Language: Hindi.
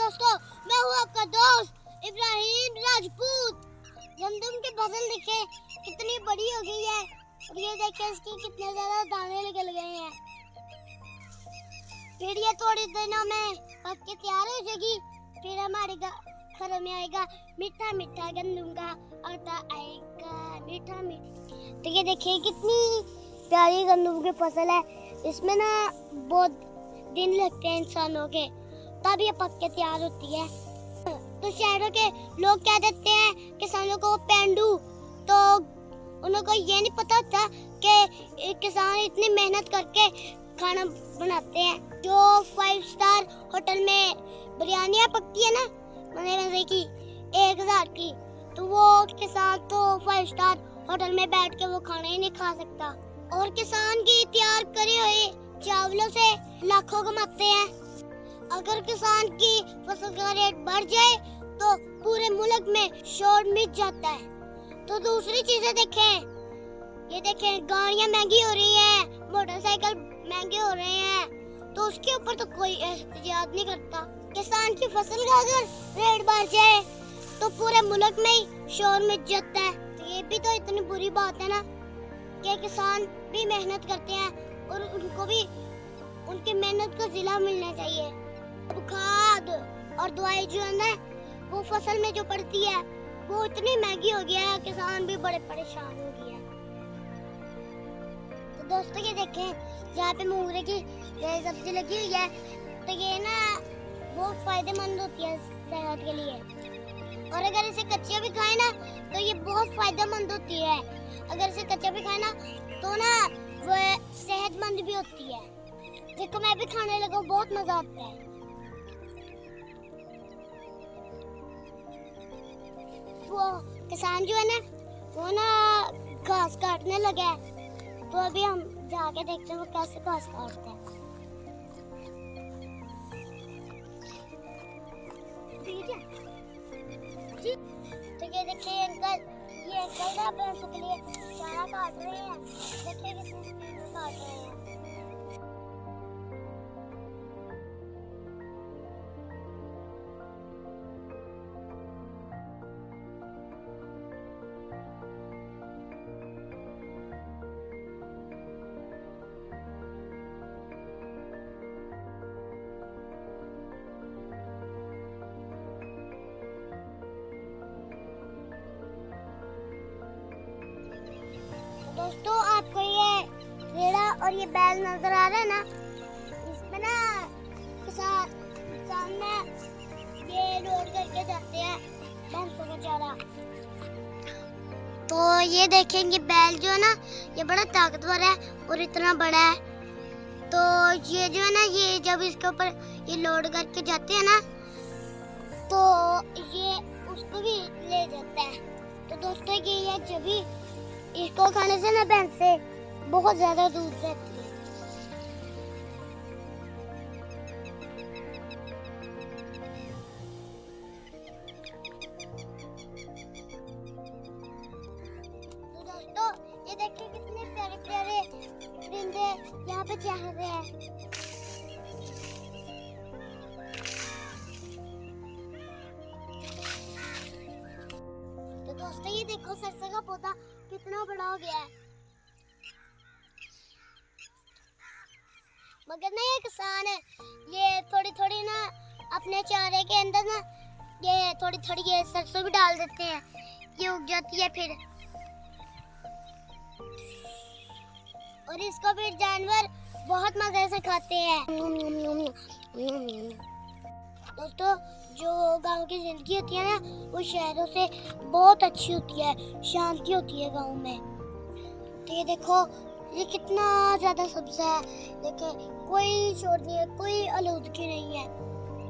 दोस्तों, मैं हूँ आपका दोस्त इब्राहिम राजपूत। गंदम की फसल देखे कितनी बड़ी हो गई है और ये देखे इसकी कितने ज्यादा दाने निकल गए हैं। फिर ये थोड़ी दिनों में पक के तैयार हो जाएगी। फिर हमारे घर में आएगा मीठा मीठा गंदम का आटा आएगा, मीठा मीठा। तो ये देखिए कितनी प्यारी गंदम की फसल है। इसमें ना बहुत दिन लगते हैं इंसानों के, तब ये पक के तैयार होती है। तो शहरों के लोग क्या देते हैं किसानों को पेंडू, तो उनको ये नहीं पता होता कि किसान इतनी मेहनत करके खाना बनाते हैं। जो 5 स्टार होटल में बिरयानियाँ पकती है ना मजे की 1000 की, तो वो किसान तो 5 स्टार होटल में बैठ के वो खाना ही नहीं खा सकता। और किसान की तैयार करे हुए चावलों से लाखों कमाते हैं। अगर किसान की फसल का रेट बढ़ जाए तो पूरे मुल्क में शोर मिट जाता है। तो दूसरी चीजें देखें, ये देखें गाड़ियां महंगी हो रही हैं, मोटरसाइकिल महंगे हो रहे हैं, तो उसके ऊपर तो कोई एहतियात नहीं करता। किसान की फसल का अगर रेट बढ़ जाए तो पूरे मुल्क में ही शोर मिट जाता है। तो ये भी तो इतनी बुरी बात है ना कि किसान भी मेहनत करते हैं और उनको भी उनकी मेहनत का सिला मिलना चाहिए। खाद और दवाई जो है ना वो फसल में जो पड़ती है वो इतनी महंगी हो गया है, किसान भी बड़े परेशान हो गया है। तो दोस्तों ये देखें जहाँ पे मूंगरे की सब्जी लगी हुई है, तो ये ना बहुत फायदेमंद होती है सेहत के लिए। और अगर इसे कच्चे भी खाए ना तो ये बहुत फायदेमंद होती है। अगर इसे कच्चा भी खाए ना तो ना वो सेहतमंद भी होती है। देखो मैं भी खाने लगा, बहुत मजा आता है। वो किसान जो है ना वो ना घास काटने लगा है, तो अभी हम जाके देखते हैं वो कैसे घास काटते हैं। तो ये देखिए ये अंकल ना भैंसों के लिए चारा काट रहे हैं। देखिए कितनी स्पीड में काट रहे हैं। दोस्तों आपको ये रेड़ा और ये बैल नजर आ रहा है ना, इसमें ना किसान में ये लोड करके जाते हैं भैंसों का चारा। तो ये देखेंगे बैल जो है ना ये बड़ा ताकतवर है और इतना बड़ा है। तो ये जो है ना ये जब इसके ऊपर ये लोड करके जाते हैं ना तो ये उसको भी ले जाता है। तो दोस्तों ये जब भी इसको खाने से ना भैंस से बहुत ज्यादा दूध रहती है। तो दोस्तों ये देखिए कितने प्यारे प्यारे परिंदे यहाँ पे चल रहे हैं। तो दोस्तों ये देखो सरसों का पौधा कितना बड़ा हो गया है। मगर ना ये किसान है, ये थोड़ी थोड़ी ना अपने चारे के अंदर ना ये थोड़ी थोड़ी ये सरसों भी डाल देते हैं, ये उग जाती है फिर। और इसको फिर जानवर बहुत मजे से खाते हैं। दोस्तों जो गांव की जिंदगी होती है ना वो शहरों से बहुत अच्छी होती है, शांति होती है गांव में। तो ये देखो ये कितना ज्यादा सब्जा है, देखिए कोई शोर नहीं है, कोई आलूदगी नहीं है।